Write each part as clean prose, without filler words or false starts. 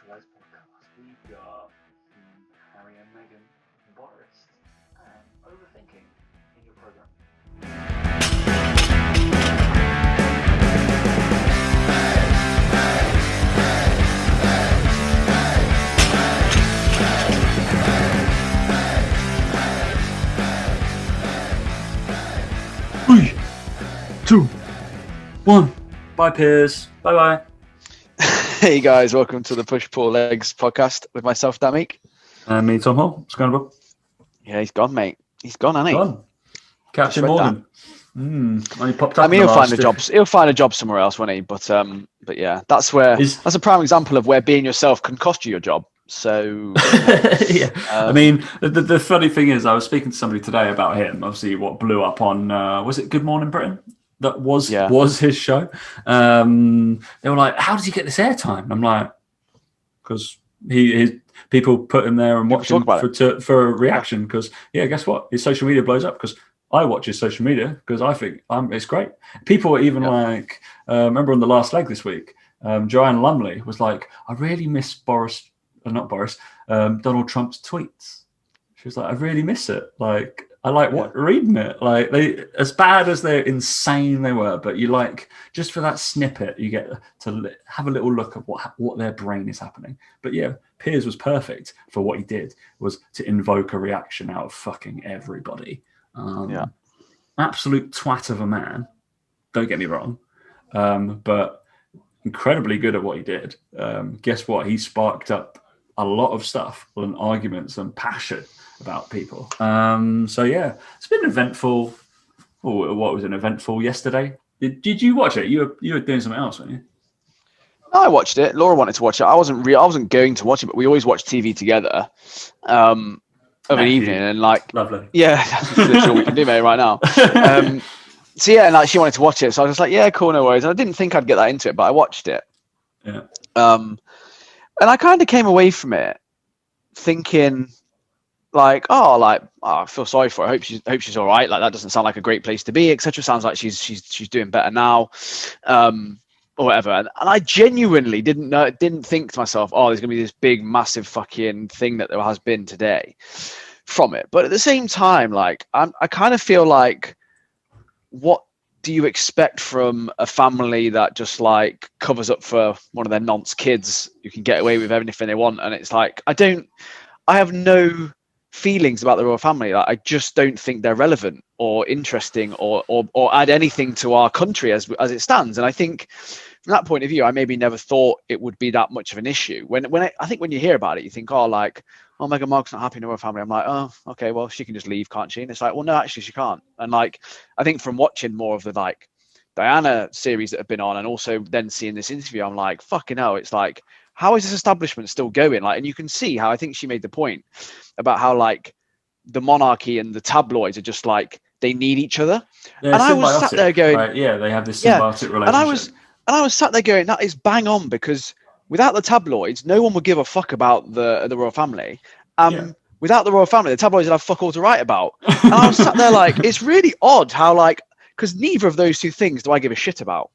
today's podcast, we've got Harry and Meghan, Boris, and overthinking in your program. Three, two, one. Bye, Piers. Bye bye. Hey guys, welcome to the Push Pull Legs podcast with myself, Damik. And me, Tom Hall. What's going on? Yeah, he's gone, mate. He's gone, hasn't he? Gone. Captain Morgan. Only popped up. I mean, he'll find a job. He'll find a job somewhere else, won't he? But yeah, that's a prime example of where being yourself can cost you your job. So yeah, I mean, the funny thing is, I was speaking to somebody today about him. Obviously, what blew up on was it Good Morning Britain? That was his show. They were like, "How does he get this airtime?" And I'm like, "Because people put him there and watch him for a reaction. Because guess what? His social media blows up because I watch his social media because I think it's great. People were even like, remember on the last leg this week, Joanne Lumley was like, "I really miss Donald Trump's tweets." She was like, "I really miss it. Like, I like reading it. Like, they, as bad as they're insane they were, but you like, just for that snippet, you get to have a little look at what their brain is happening." But yeah, Piers was perfect for what he did, was to invoke a reaction out of fucking everybody. Absolute twat of a man. Don't get me wrong, but incredibly good at what he did. Guess what? He sparked up a lot of stuff and arguments and passion about people. So yeah, it's been eventful. What was an eventful yesterday? Did you watch it? You were doing something else, weren't you? No, I watched it. Laura wanted to watch it. I wasn't going to watch it, but we always watch TV together of an evening, and like, lovely. Yeah, that's literally what we can do, mate, right now. So yeah, and like she wanted to watch it, so I was just like, yeah, cool, no worries. And I didn't think I'd get that into it, but I watched it. Yeah. And I kind of came away from it thinking, like, I feel sorry for her. I hope she's all right. Like, that doesn't sound like a great place to be, etc. Sounds like she's doing better now, or whatever. And I genuinely didn't think to myself, oh, there's gonna be this big, massive fucking thing that there has been today from it. But at the same time, like, I kind of feel like, what do you expect from a family that just like covers up for one of their nonce kids who can get away with anything they want? And it's like, I have no feelings about the royal family. Like, I just don't think they're relevant or interesting or add anything to our country as it stands. And I think from that point of view, I maybe never thought it would be that much of an issue. I think when you hear about it, you think, Meghan Markle's not happy in the royal family. I'm like, oh, okay, well, she can just leave, can't she? And it's like, well, no, actually she can't. And like, I think from watching more of the like Diana series that have been on, and also then seeing this interview, I'm like, fucking hell, it's like, how is this establishment still going? Like, and you can see how, I think she made the point about how like the monarchy and the tabloids are just like, they need each other. They're and I was sat there going, right? Yeah, they have this symbiotic relationship. And I was sat there going, that is bang on, because without the tabloids, no one would give a fuck about the royal family. Without the royal family, the tabloids would have fuck all to write about. And I was sat there like, it's really odd how, like, because neither of those two things do I give a shit about.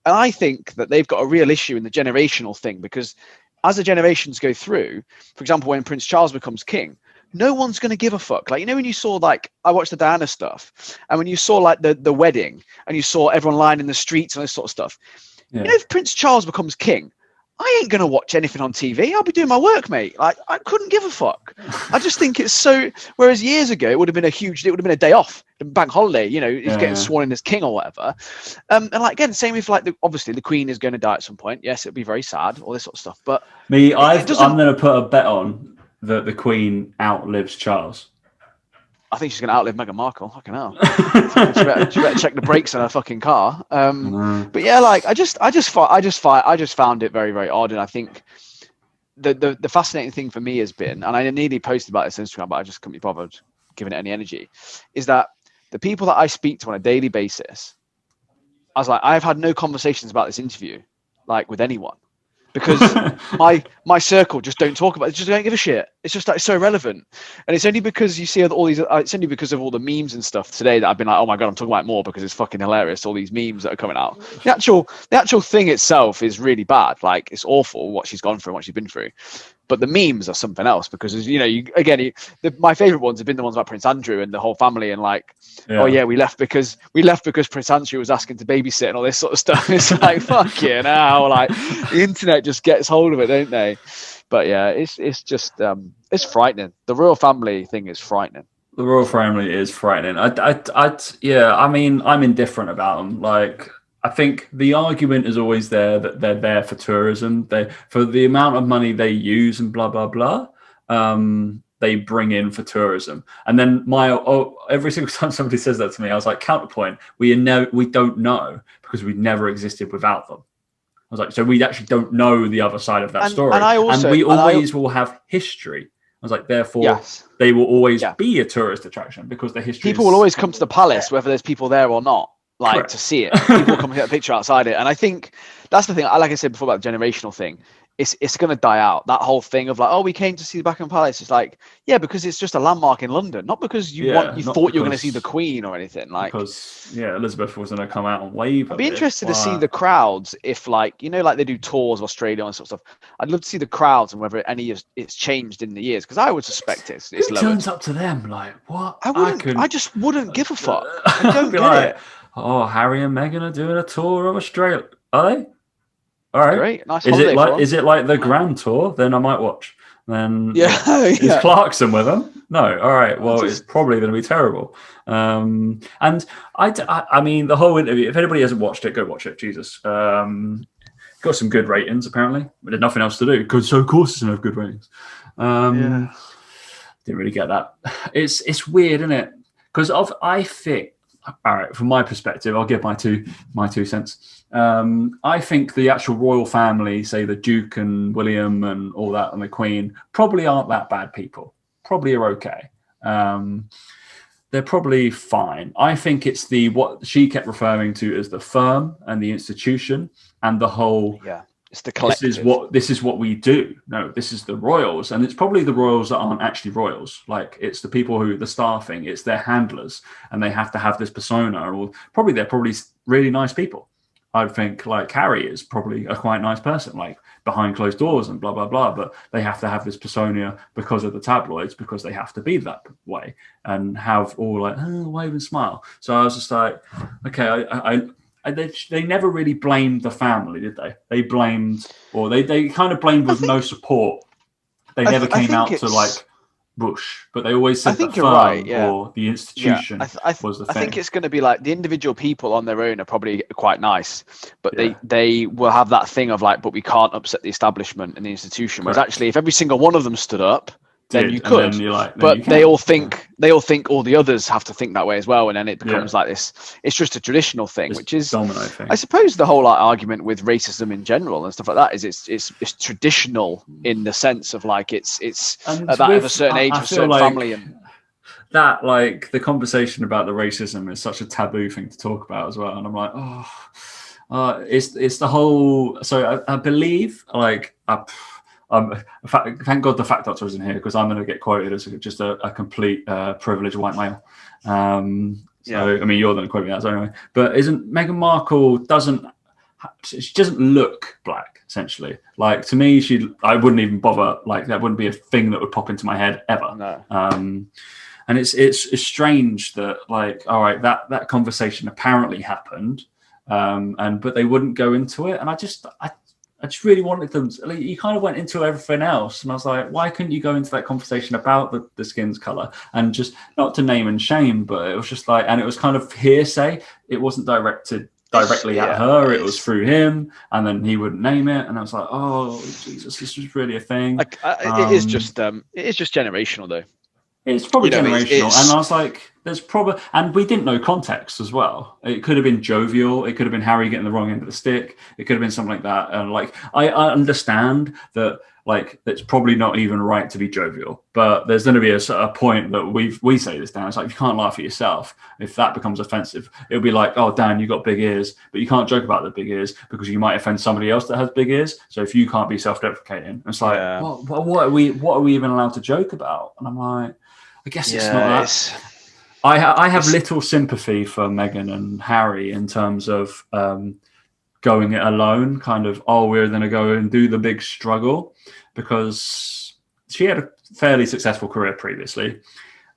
And I think that they've got a real issue in the generational thing, because as the generations go through, for example, when Prince Charles becomes king, no one's going to give a fuck. Like, you know, when you saw, like, I watched the Diana stuff, and when you saw like the wedding, and you saw everyone lying in the streets and this sort of stuff, you know, if Prince Charles becomes king, I ain't going to watch anything on TV. I'll be doing my work, mate. Like, I couldn't give a fuck. I just think it's so, whereas years ago, it would have been a day off, a bank holiday, you know, he's getting sworn in as king or whatever. And like, again, same with like, obviously the Queen is going to die at some point. Yes, it'll be very sad, all this sort of stuff. But I'm going to put a bet on that the Queen outlives Charles. I think she's going to outlive Meghan Markle. Fucking hell. she better check the brakes on her fucking car. But yeah, like, I just found it very, very odd. And I think the fascinating thing for me has been, and I nearly posted about this on Instagram, but I just couldn't be bothered giving it any energy, is that the people that I speak to on a daily basis, I was like, I've had no conversations about this interview, like, with anyone. because my circle just don't talk about it. Just don't give a shit. It's just like so irrelevant, and it's only because you see all these. It's only because of all the memes and stuff today that I've been like, oh my god, I'm talking about it more because it's fucking hilarious. All these memes that are coming out. The actual thing itself is really bad. Like it's awful what she's gone through, and what she's been through. But the memes are something else because my favorite ones have been the ones about Prince Andrew and the whole family and like, oh yeah, we left because Prince Andrew was asking to babysit and all this sort of stuff. It's like fucking hell, like the internet just gets hold of it, don't they? But yeah, it's just it's frightening. The royal family thing is frightening. The royal family is frightening. I mean, I'm indifferent about them. Like, I think the argument is always there that they're there for tourism. For the amount of money they use and blah blah blah. They bring in for tourism, and then every single time somebody says that to me, I was like, counterpoint. We don't know because we never existed without them. I was like, so we actually don't know the other side of that story, and we always will have history. I was like, therefore, they will always be a tourist attraction because the history. People will always come to the palace, whether there's people there or not. Like to see it, people come and get a picture outside it, and I think that's the thing. Like I said before about the generational thing, it's going to die out. That whole thing of like, oh, we came to see the Buckingham Palace. It's like, yeah, because it's just a landmark in London, not because you thought you were going to see the Queen or anything. Like, because Elizabeth was going to come out and wave. I'd be interested to see the crowds if, like, like they do tours of Australia and sort of stuff. I'd love to see the crowds and whether it's changed in the years because I would suspect it's Who turns up to them like what? I just wouldn't give a fuck. I don't get it. Oh, Harry and Meghan are doing a tour of Australia. Are they? All right. Great. Nice. Is it like the Grand Tour? Then I might watch. Then is Clarkson with them? No. All right. Well, it's probably going to be terrible. And I mean, the whole interview. If anybody hasn't watched it, go watch it. Jesus. Got some good ratings apparently. We had nothing else to do. So of course it's going to have good ratings. Didn't really get that. It's weird, isn't it? Because I think. All right, from my perspective, I'll give my two cents. I think the actual royal family, say the Duke and William and all that, and the Queen, probably aren't that bad people. Probably are okay. They're probably fine. I think it's what she kept referring to as the firm and the institution and the whole. Yeah. It's the collective. This is what we do. No, this is the royals, and it's probably the royals that aren't actually royals. Like it's the people the staffing, it's their handlers, and they have to have this persona. Or they're probably really nice people. I'd think like Harry is probably a quite nice person, like behind closed doors and blah blah blah. But they have to have this persona because of the tabloids, because they have to be that way and have all like wave and smile. So I was just like, okay, they never really blamed the family, did they? They blamed, or they kind of blamed with no support. They never came out to like Bush, but they always said the firm or the institution was the thing. I think it's going to be like the individual people on their own are probably quite nice, but they will have that thing of like, but we can't upset the establishment and the institution. Whereas actually, if every single one of them stood up, then you could. But they all think all the others have to think that way as well, and then it becomes like this. It's just a traditional thing, which is domino thing. I suppose the whole argument with racism in general and stuff like that is it's traditional in the sense of like it's at that of a certain age, of a certain family, and that like the conversation about the racism is such a taboo thing to talk about as well. And I'm like, it's the whole. So I believe like. Thank God the fact doctor isn't here because I'm going to get quoted as just a complete privileged white male. I mean, you're going to quote me that anyway. But isn't Meghan Markle she doesn't look black essentially? Like to me, I wouldn't even bother. Like that wouldn't be a thing that would pop into my head ever. No. And it's strange that like all right that conversation apparently happened, but they wouldn't go into it, and I just really wanted them. You kind of went into everything else, and I was like, why couldn't you go into that conversation about the skin's color and just not to name and shame, but it was just like, and it was kind of hearsay. It wasn't directed directly at her. It was through him, and then he wouldn't name it, and I was like, oh Jesus, this was really a thing. It is just generational though. It's probably generational, and I was like, there's probably, and we didn't know context as well. It could have been jovial. It could have been Harry getting the wrong end of the stick. It could have been something like that. And like, I understand that, like, it's probably not even right to be jovial, but there's going to be a point that we say this, Dan. It's like, you can't laugh at yourself. If that becomes offensive, it'll be like, oh, Dan, you got big ears, but you can't joke about the big ears because you might offend somebody else that has big ears. So if you can't be self-deprecating, it's like, what are we even allowed to joke about? And I'm like, I guess it's not that. I have little sympathy for Meghan and Harry in terms of going it alone, kind of, we're going to go and do the big struggle, because she had a fairly successful career previously.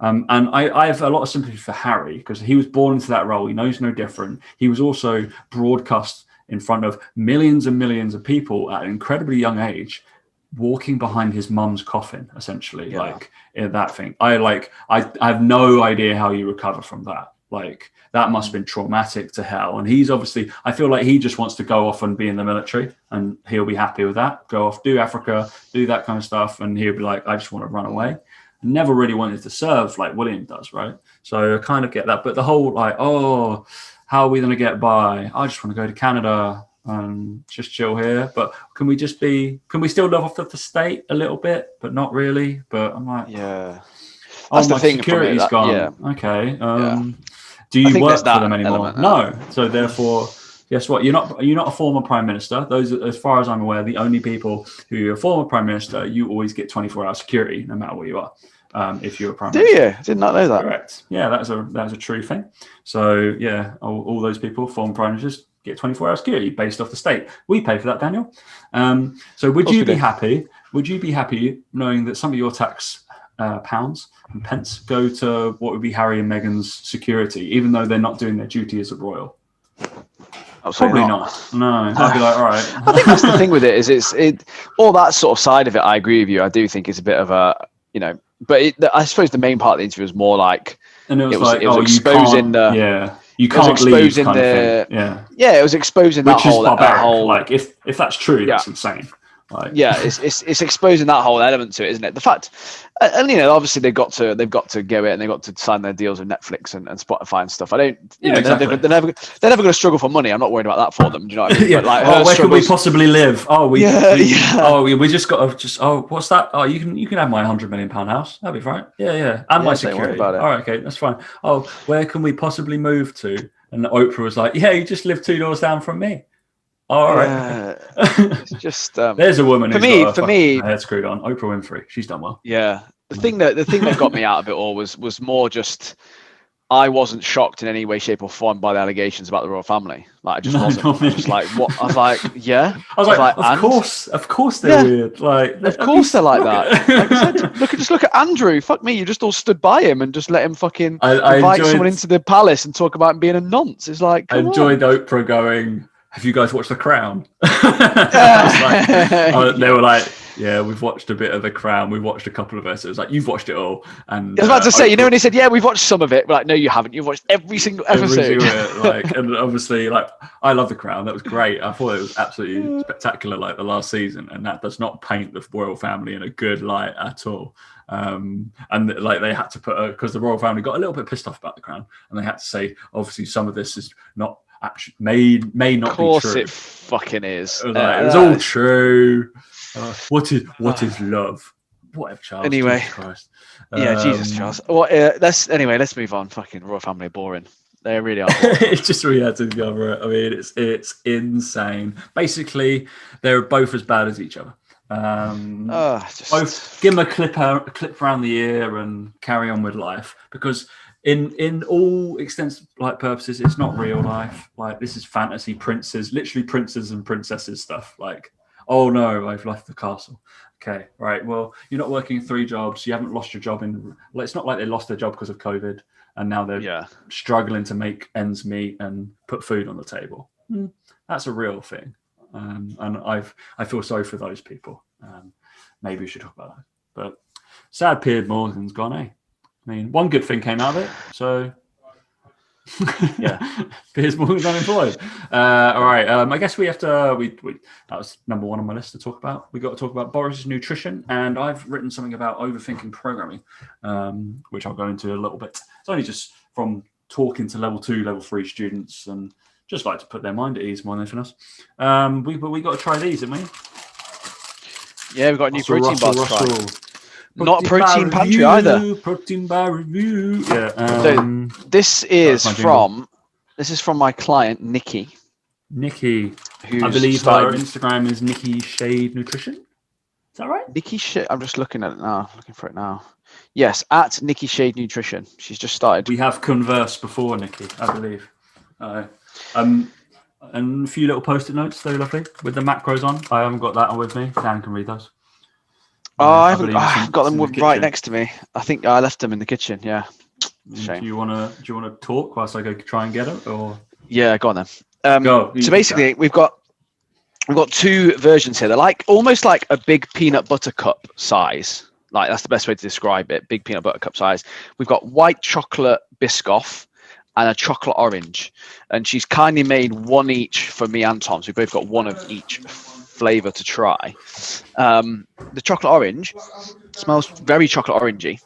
And I have a lot of sympathy for Harry because he was born into that role. He knows no different. He was also broadcast in front of millions and millions of people at an incredibly young age, walking behind his mum's coffin, essentially, like in that thing. I have no idea how you recover from that. Like, that must have been traumatic to hell. And he's obviously, I feel like he just wants to go off and be in the military, and he'll be happy with that. Go off, do Africa, do that kind of stuff. And he'll be like, I just want to run away. Never really wanted to serve like William does, right? So I kind of get that. But the whole like, how are we going to get by? I just want to go to Canada and just chill here. But can we still live off of the state a little bit, but not really? But I'm like, that's the thing. Security's gone. Okay. Do you work for them anymore? No. So therefore, guess what? You're not a former prime minister. Those, as far as I'm aware, the only people who are former prime minister, you always get 24-hour security no matter where you are. If you're a prime minister. Do you? Did not know that. Correct. Yeah, that's a true thing. So yeah, all those people, former prime ministers, get 24-hour security based off the state. We pay for that, Daniel. So would you be happy? Would you be happy knowing that some of your tax pounds and pence go to what would be Harry and Meghan's security, even though they're not doing their duty as a royal? Absolutely Probably not. No, I'd be like, all right. I think that's the thing with it, is it all that sort of side of it. I agree with you. I do think it's a bit of a, but I suppose the main part of the interview was more like, and it was exposing you can't leave kind of thing. It was exposing that whole whole. Like if that's true, that's insane. Like, it's exposing that whole element to it, isn't it? The fact, and obviously they've got to go it, and they've got to sign their deals with Netflix and Spotify and stuff. I don't, exactly. they're never going to struggle for money. I'm not worried about that for them. Do you know what I mean? But like, where can we possibly live? We just got to what's that? You can have my £100 million house. That'd be fine. And my security. All right, okay, that's fine. Where can we possibly move to? And Oprah was like, you just live 2 doors down from me. All right. It's just there's a woman for me head screwed on. Oprah Winfrey. She's done well. Yeah. The thing that got me out of it all was more just, I wasn't shocked in any way, shape, or form by the allegations about the royal family. Like, I just wasn't. I was just like, what? I was like, yeah. I was like, of course they're weird. Like, of course they're like that. Like I said, look at Andrew. Fuck me, you just all stood by him and just let him fucking invite someone into the palace and talk about him being a nonce. It's like, I enjoyed Oprah going, have you guys watched The Crown? They were like, yeah, we've watched a bit of The Crown. We've watched a couple of episodes. Like, you've watched it all. And I was about to say, when they said, yeah, we've watched some of it. We're like, no, you haven't. You've watched every single episode. And obviously, like, I love The Crown. That was great. I thought it was absolutely spectacular, like the last season. And that does not paint the royal family in a good light at all. And like, they had to put, because the royal family got a little bit pissed off about The Crown, and they had to say, obviously, some of this is not actually may not be true. Of course it fucking is. It was all true. What is love? Whatever, Charles. Anyway, Jesus Christ. Jesus, Charles. Well, let's move on. Fucking royal family are boring. They really are boring. It's just we had to cover it. I mean, it's insane. Basically, they're both as bad as each other. Both give them a clip around the ear and carry on with life, because in all extents like purposes, it's not real life. Like, this is fantasy princes, literally princes and princesses stuff. Like, oh no, I've left the castle. Okay, right. Well, you're not working 3 jobs. You haven't lost your job it's not like they lost their job because of COVID and now they're struggling to make ends meet and put food on the table. That's a real thing. And I feel sorry for those people. Maybe we should talk about that. But sad Piers Morgan's gone, eh? I mean, one good thing came out of it. So Yeah. Piers Morgan's unemployed. All right. I guess we have to. That was number one on my list to talk about. We got to talk about Boris's nutrition, and I've written something about overthinking programming, which I'll go into a little bit. It's only just from talking to level 2, level 3 students, and just like to put their mind at ease more than anything else. We got to try these, haven't we? Yeah, we've got a new protein bar to try. Not a Protein protein pantry either. Protein bar review. Yeah. So this is from my client Nikki. Nikki, who's I believe her Instagram is Nikki Shade Nutrition. Is that right? Nikki Shade. I'm just looking at it now. Looking for it now. Yes, at Nikki Shade Nutrition. She's just started. We have conversed before, Nikki, I believe. And a few little post-it notes, so lovely, with the macros on. I haven't got that on with me. Dan can read those. I've got them right next to me. I think I left them in the kitchen. Yeah. Shame. Do you want to talk whilst I go try and get it, or? Yeah, go on then. So basically, we've got 2 versions here. They're almost like a big peanut butter cup size. Like that's the best way to describe it. Big peanut butter cup size. We've got white chocolate Biscoff and a chocolate orange, and she's kindly made one each for me and Tom. So we've both got one of each flavor to try. The chocolate orange smells very chocolate orangey,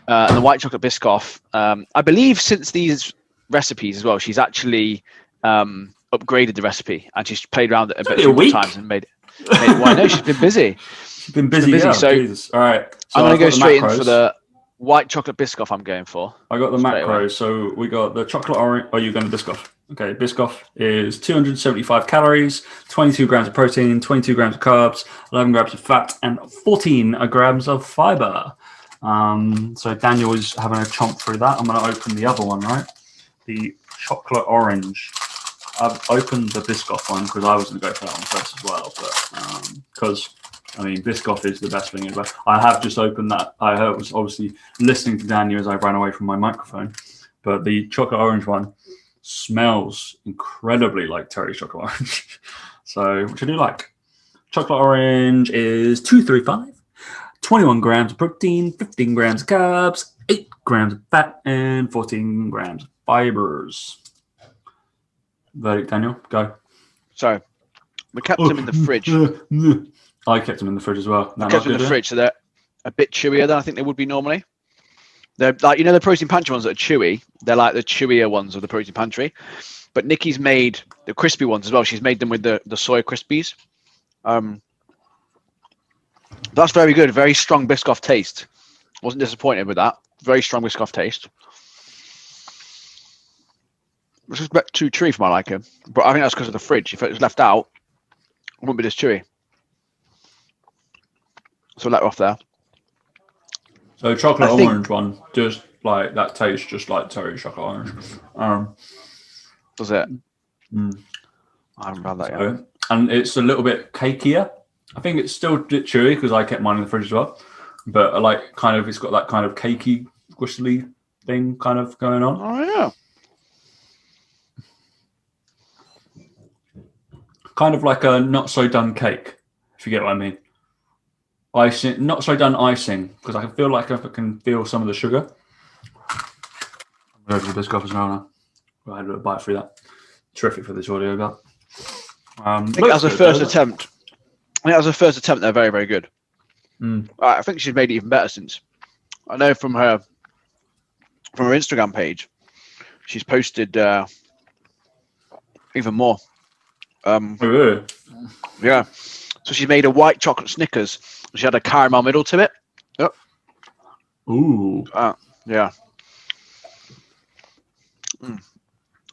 and the white chocolate Biscoff, I believe since these recipes as well, she's actually upgraded the recipe, and she's played around it a few more times and made it. Well, I know she's been busy. Yeah, so Jesus. All right, so I'm going to go straight in for the white chocolate Biscoff. I'm going for. I got the macros. So we got the chocolate orange. Are you going to Biscoff? Okay, Biscoff is 275 calories, 22 grams of protein, 22 grams of carbs, 11 grams of fat, and 14 grams of fiber. So Daniel is having a chomp through that. I'm going to open the other one, right? The chocolate orange. I've opened the Biscoff one because I was going to go for that one first as well, but because Biscoff is the best thing ever. I have just opened that. I was obviously listening to Daniel as I ran away from my microphone, but the chocolate orange one smells incredibly like Terry's chocolate orange. So, which I do like. Chocolate orange is 235, 21 grams of protein, 15 grams of carbs, 8 grams of fat, and 14 grams of fibers. Verdict, Daniel, go. So, we kept them in the fridge. I kept them in the fridge as well. I kept them in the fridge, so they're a bit chewier than I think they would be normally. They're like, the protein pantry ones that are chewy. They're like the chewier ones of the protein pantry. But Nikki's made the crispy ones as well. She's made them with the soy crispies. That's very good. Very strong Biscoff taste. Wasn't disappointed with that. Very strong Biscoff taste. Which is a bit too chewy for my liking. But I think that's because of the fridge. If it was left out, it wouldn't be this chewy. So let her off there. So chocolate orange one, just like that tastes just like Terry's chocolate orange. Does it? I haven't had that yet. And it's a little bit cakier. I think it's still a bit chewy because I kept mine in the fridge as well. But I like it's got that kind of cakey, squishly thing kind of going on. Oh yeah. Kind of like a not so done cake, if you get what I mean. Icing, not so done icing, because I can feel like I can feel some of the sugar. I'm going to go for the Biscoff as well now. I had a little bite through that. Terrific for this audio, guy. I think as a first attempt, they're very, very good. I think she's made it even better since. I know from her Instagram page, she's posted even more. Really? Yeah. So she made a white chocolate Snickers. She had a caramel middle to it. Yep. Ooh. Yeah.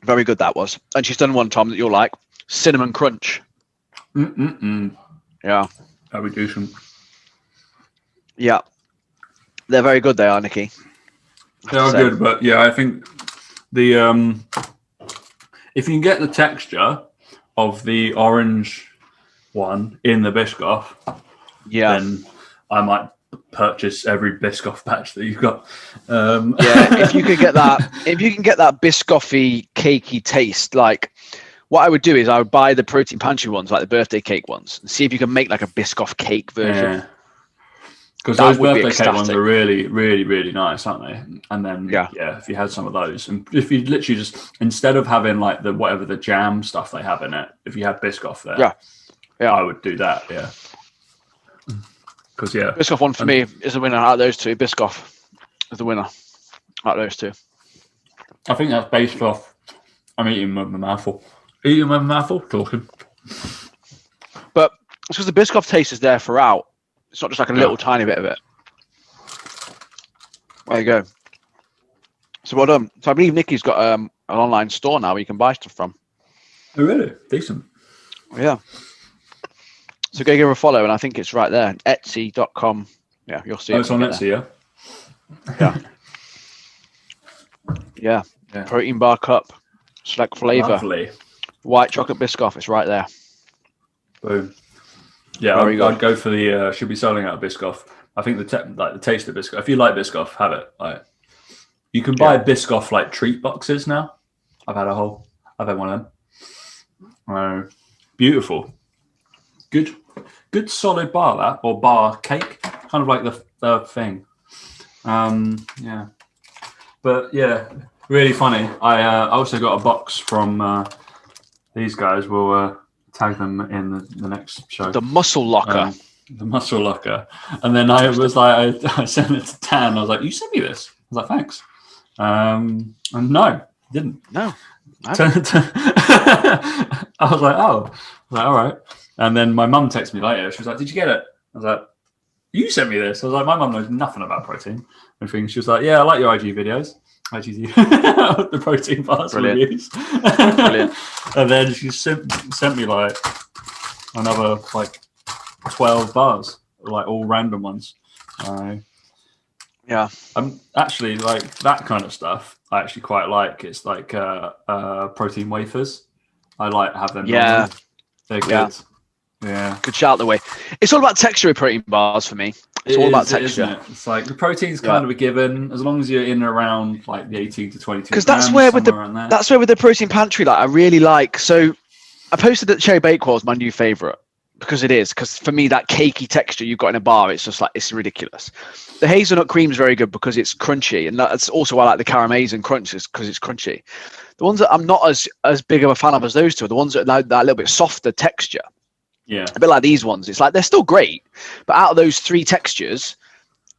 Very good that was. And she's done one, Tom, that you'll like. Cinnamon Crunch. Yeah. That'd be decent. Yeah. They're very good, they are, Nikki. They are good, but yeah, I think the if you can get the texture of the orange one in the Biscoff, then I might purchase every Biscoff batch that you've got. Yeah, if you can get that Biscoffy cakey taste, like what I would do is I would buy the protein pantry ones, like the birthday cake ones, and see if you can make like a Biscoff cake version. Because those birthday cake ones are really, really, really nice, aren't they? And then, yeah, if you had some of those, and if you literally just, instead of having like the jam stuff they have in it, if you had Biscoff there, I would do that, Because Biscoff one for me is the winner out of those two. Biscoff is the winner out of those two. I think that's based off. I'm eating with my mouth full. Eating with my mouth full, talking. But it's because the Biscoff taste is there throughout. It's not just like a little tiny bit of it. There you go. So well done. So I believe Nikki's got an online store now where you can buy stuff from. Oh, really? Decent. Yeah. So go give her a follow, and I think it's right there. Etsy.com. Yeah, you'll see it. It's on Etsy, Yeah. Protein bar cup, select flavour. Lovely. White chocolate Biscoff. It's right there. Boom. Yeah, I'd go for the. Should be selling out of Biscoff. I think the taste of Biscoff. If you like Biscoff, have it. You can buy Biscoff like treat boxes now. I've had one of them. Beautiful. Good solid bar or bar cake. Kind of like the thing. But really funny. I also got a box from these guys. We'll tag them in the next show. The Muscle Locker. The Muscle Locker. And then I was like, I sent it to Dan. I was like, you sent me this? I was like, thanks. And no, didn't. No. I was like, oh. I was like, all right. And then my mum texted me later. She was like, did you get it? I was like, you sent me this. I was like, my mum knows nothing about protein. She was like, yeah, I like your IG videos. The protein bars reviews. Brilliant. And then she sent me like another like 12 bars, like all random ones. I'm actually like that kind of stuff. I actually quite like. It's like protein wafers. I like to have them. Yeah, they're good. Yeah, good shout the way. It's all about texture with protein bars for me. It's all about texture. Isn't it? It's like the protein's kind of a given as long as you're in and around like the 18 to 22. Because that's where with the protein pantry, like I really like. So I posted that cherry bakewell is my new favorite because it is. Because for me, that cakey texture you've got in a bar, it's just like it's ridiculous. The hazelnut cream is very good because it's crunchy, and that's also why I like the caramels and crunches because it's crunchy. The ones that I'm not as big of a fan of as those two are the ones that like that little bit softer texture. Yeah, a bit like these ones. It's like they're still great, but out of those three textures,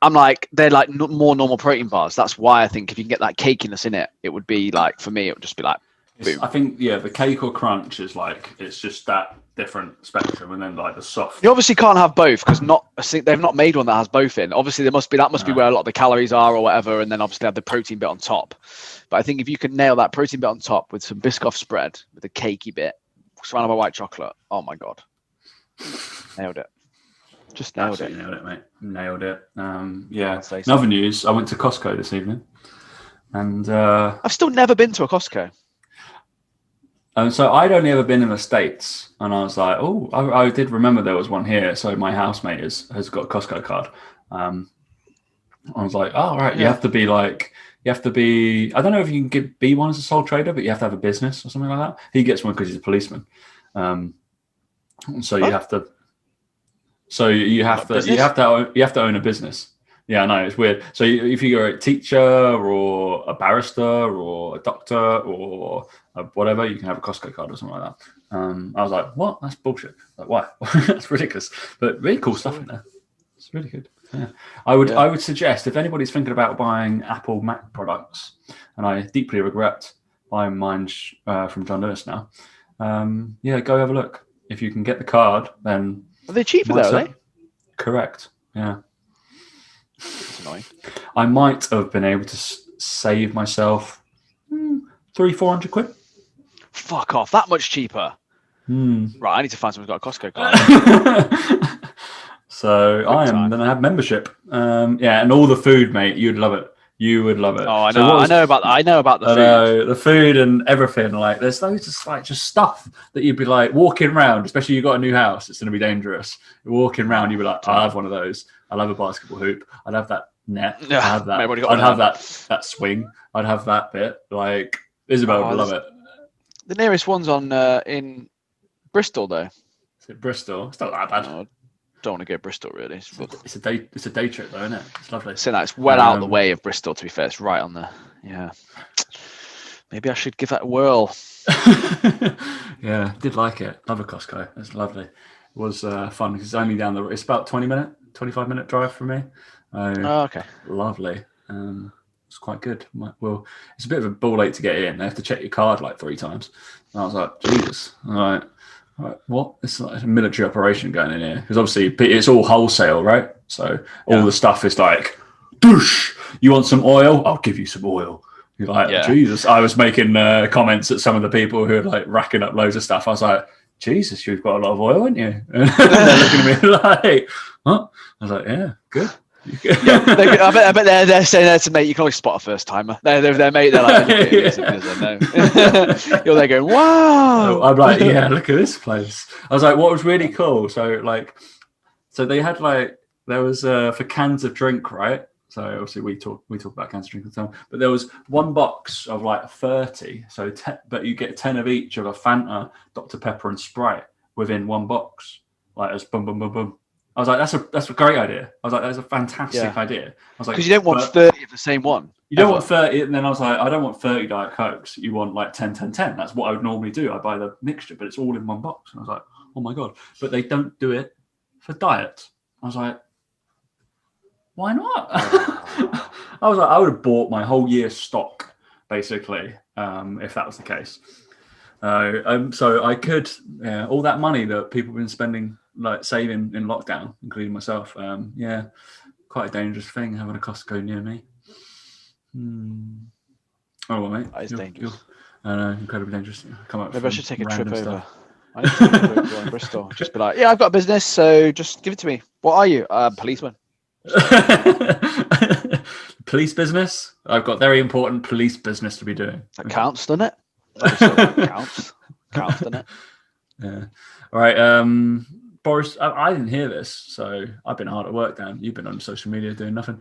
I'm like they're like more normal protein bars. That's why I think if you can get that cakiness in it, it would be like for me, it would just be like boom. I think the cake or crunch is like it's just that different spectrum, and then like the soft. You obviously can't have both because they've not made one that has both in. Obviously, that must be where a lot of the calories are or whatever, and then obviously have the protein bit on top. But I think if you can nail that protein bit on top with some Biscoff spread with a cakey bit surrounded by white chocolate, oh my god. Nailed it. Just nailed it. Nailed it, mate. Nailed it. In other news, I went to Costco this evening, and I've still never been to a Costco. And so I'd only ever been in the States, and I was like, oh, I did remember there was one here. So my housemate has got a Costco card. I was like, oh, right, you have to be I don't know if you can be one as a sole trader, but you have to have a business or something like that. He gets one because he's a policeman. So you have to. So you have to own a business. Yeah, I know it's weird. So if you're a teacher or a barrister or a doctor or whatever, you can have a Costco card or something like that. I was like, what? That's bullshit. Like, why? That's ridiculous. But really cool stuff in there. It's really good. Yeah. I would suggest if anybody's thinking about buying Apple Mac products, and I deeply regret buying mine from John Lewis now. Go have a look. If you can get the card, then are they cheaper though? Are they? Correct. Yeah. That's annoying. I might have been able to save myself £300-400 quid. Fuck off! That much cheaper. Right, I need to find someone who's got a Costco card. So I am going to have membership. And all the food, mate. You'd love it. You would love it. Oh, I know. I know about the food. The food and everything. Like, there's loads of just stuff that you'd be like walking around. Especially you got a new house, it's going to be dangerous. You're walking around, you'd be like, I have one of those. I love a basketball hoop. I'd have that net. I'd have that. I'd have that swing. I'd have that bit. Like Isabel would love it. The nearest one's on in Bristol, though. Is it Bristol? It's not that bad. don't want to go Bristol really. It's a day trip though, isn't it? It's lovely. So that's well out of the way of Bristol. To be fair, it's right on the Maybe I should give that a whirl. Yeah, did like it. Love a Costco. It's lovely. It was fun because it's only down the. It's about 25-minute drive from me. Okay. Lovely. It's quite good. Well, it's a bit of a ball ache to get in. They have to check your card like 3 times. And I was like, Jesus. All right, what? It's like a military operation going in here because obviously it's all wholesale, right? So all the stuff is like, doosh. You want some oil? I'll give you some oil. You're like, Jesus. I was making comments at some of the people who are like racking up loads of stuff. I was like, Jesus, you've got a lot of oil, haven't you? And they're looking at me like, what? I was like, yeah, good. I bet they're saying there to mate. You can always spot a first timer. They're mate. They're like, you're there going, wow. I'm like, yeah, look at this place. I was like, what was really cool? So they had there was for cans of drink, right? So obviously we talk about cans of drink all the time. But there was one box of 30. So but you get 10 of each of a Fanta, Dr. Pepper, and Sprite within one box. As boom, boom, boom, boom. I was like, that's a great idea. I was like, that's a fantastic idea. I was like, because you don't want 30 of the same one. You don't want 30, and then I was like, I don't want 30 Diet Cokes. You want 10, 10, 10. That's what I would normally do. I buy the mixture, but it's all in one box. And I was like, oh my God. But they don't do it for diet. I was like, why not? I was like, I would have bought my whole year's stock, basically, if that was the case. So I could, all that money that people have been spending, saving in lockdown, including myself. Quite a dangerous thing having a Costco near me. Oh, well, mate. That is dangerous. I know, incredibly dangerous. Maybe I should take a trip over. I need to take a trip in Bristol. Just be like, I've got a business, so just give it to me. What are you? Policeman. Police business? I've got very important police business to be doing. That counts, doesn't it? Counts, doesn't it? Yeah. All right. Boris, I didn't hear this, so I've been hard at work, Dan. You've been on social media doing nothing.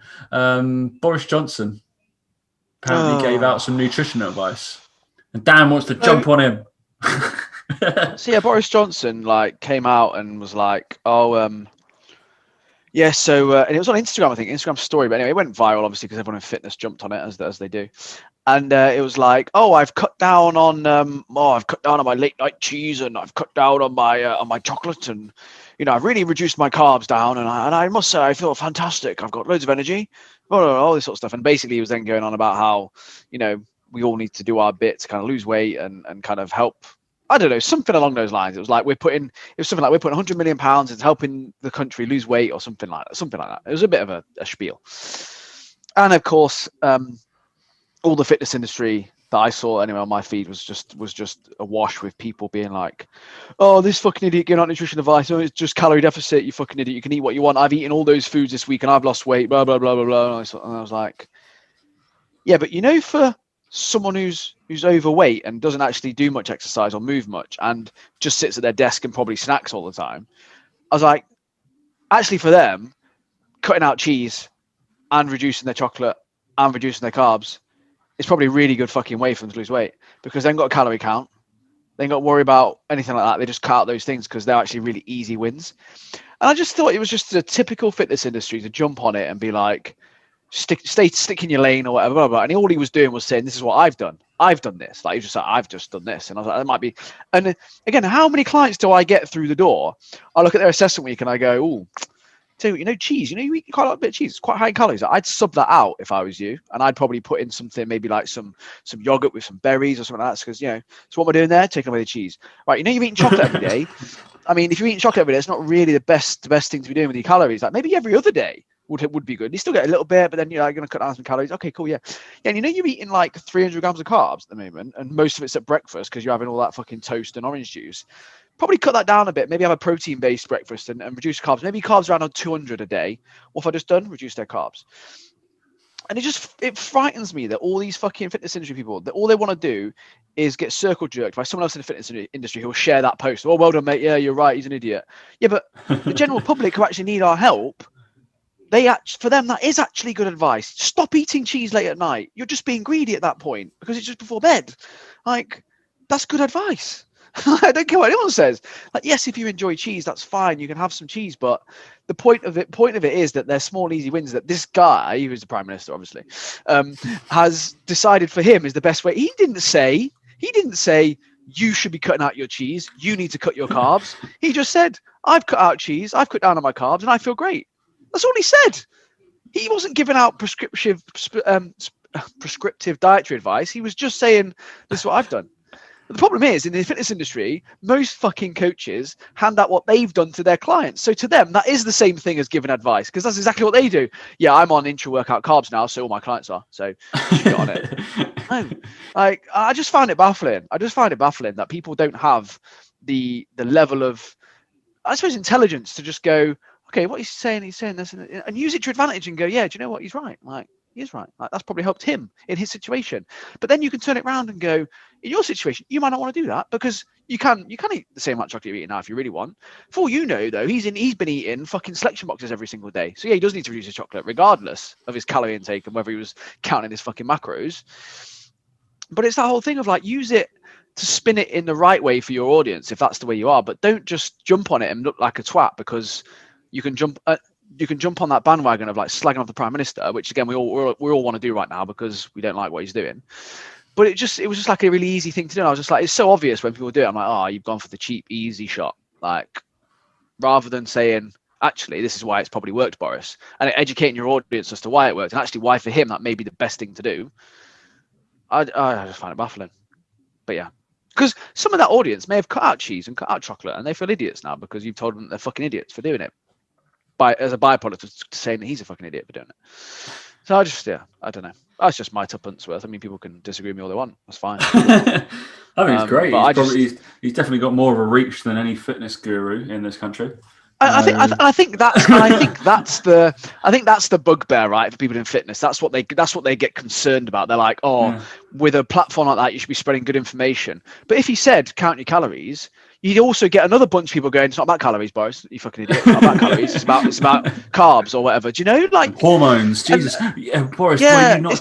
Boris Johnson apparently gave out some nutrition advice, and Dan wants to jump on him. So Boris Johnson came out and was like, and it was on Instagram, I think, Instagram story. But anyway, it went viral, obviously, because everyone in fitness jumped on it, as they do. And it was like, I've cut down on my late night cheese, and I've cut down on my chocolate, and I've really reduced my carbs down, and I must say I feel fantastic. I've got loads of energy, all this sort of stuff. And basically, he was then going on about how we all need to do our bit to kind of lose weight and kind of help. I don't know, something along those lines. It was like we're putting £100 million into helping the country lose weight or something like that. It was a bit of a spiel. And of course, all the fitness industry that I saw anyway on my feed was just awash with people being like, oh, this fucking idiot giving out nutrition advice. Oh, it's just calorie deficit, you fucking idiot. You can eat what you want. I've eaten all those foods this week and I've lost weight, blah, blah, blah, blah, blah. And I was like, yeah, but for someone who's overweight and doesn't actually do much exercise or move much and just sits at their desk and probably snacks all the time, I was like, actually for them, cutting out cheese and reducing their chocolate and reducing their carbs is probably a really good fucking way for them to lose weight, because they ain't got a calorie count, they ain't got to worry about anything like that. They just cut out those things because they're actually really easy wins. And I just thought it was just a typical fitness industry to jump on it and be like, stick in your lane or whatever, blah, blah. And all he was doing was saying, this is what I've done. I've done this. He was just like, I've just done this. And I was like, that might be. And again, how many clients do I get through the door? I look at their assessment week and I go, oh, tell you what, cheese, you eat quite a lot of bit of cheese. It's quite high in calories. I'd sub that out if I was you. And I'd probably put in something, maybe like some yogurt with some berries or something like that. Because, so what am I doing there? Taking away the cheese. Right. You're eating chocolate every day. I mean, if you're eating chocolate every day, it's not really the best thing to be doing with your calories. Like maybe every other day would be good. You still get a little bit, but then you're going to cut down some calories. Okay, cool, yeah. And you're eating like 300 grams of carbs at the moment, and most of it's at breakfast because you're having all that fucking toast and orange juice. Probably cut that down a bit. Maybe have a protein-based breakfast and reduce carbs. Maybe carbs around on 200 a day. What have I just done? Reduce their carbs. And it frightens me that all these fucking fitness industry people, that all they want to do is get circle jerked by someone else in the fitness industry who will share that post. Oh, well done, mate. Yeah, you're right. He's an idiot. Yeah, but the general public who actually need our help, for them, that is actually good advice. Stop eating cheese late at night. You're just being greedy at that point because it's just before bed. Like, that's good advice. I don't care what anyone says. Like, yes, if you enjoy cheese, that's fine. You can have some cheese, but the point of it is that they're small, easy wins that this guy, who's the prime minister, obviously, has decided for him is the best way. He didn't say you should be cutting out your cheese. You need to cut your carbs. He just said, I've cut out cheese. I've cut down on my carbs, and I feel great. That's all he said. He wasn't giving out prescriptive dietary advice. He was just saying, this is what I've done. But the problem is, in the fitness industry, most fucking coaches hand out what they've done to their clients. So to them, that is the same thing as giving advice, because that's exactly what they do. Yeah, I'm on intra-workout carbs now, so all my clients are. So you should get on it. No, like, I just find it baffling. That people don't have the level of, I suppose, intelligence to just go, okay, what he's saying this, and use it to advantage and go, yeah, do you know what? He's right. Like, he is right. Like, that's probably helped him in his situation. But then you can turn it around and go, in your situation, you might not want to do that, because you can eat the same amount of chocolate you're eating now if you really want. For all you know, though, he's been eating fucking selection boxes every single day. So yeah, he does need to reduce his chocolate, regardless of his calorie intake and whether he was counting his fucking macros. But it's that whole thing of like, use it to spin it in the right way for your audience, if that's the way you are. But don't just jump on it and look like a twat, because you can jump on that bandwagon of like slagging off the prime minister, which again we all want to do right now because we don't like what he's doing. But it was just like a really easy thing to do. And I was just like, it's so obvious when people do it. I'm like, oh, you've gone for the cheap, easy shot. Like, rather than saying, actually, this is why it's probably worked, Boris, and educating your audience as to why it worked, and actually why for him that may be the best thing to do. I just find it baffling. But yeah, because some of that audience may have cut out cheese and cut out chocolate, and they feel idiots now because you've told them they're fucking idiots for doing it. As a byproduct of saying that he's a fucking idiot for doing it. So I don't know. That's just my tuppence worth. I mean, people can disagree with me all they want. That's fine. I think he's great. He's definitely got more of a reach than any fitness guru in this country. I think that's the bugbear, right, for people in fitness. That's what they get concerned about. They're like, with a platform like that, you should be spreading good information. But if he said count your calories, you'd also get another bunch of people going, it's not about calories, Boris, you fucking idiot. It's not about calories. It's about carbs or whatever. Do you know, like hormones? Jesus, Boris, were you not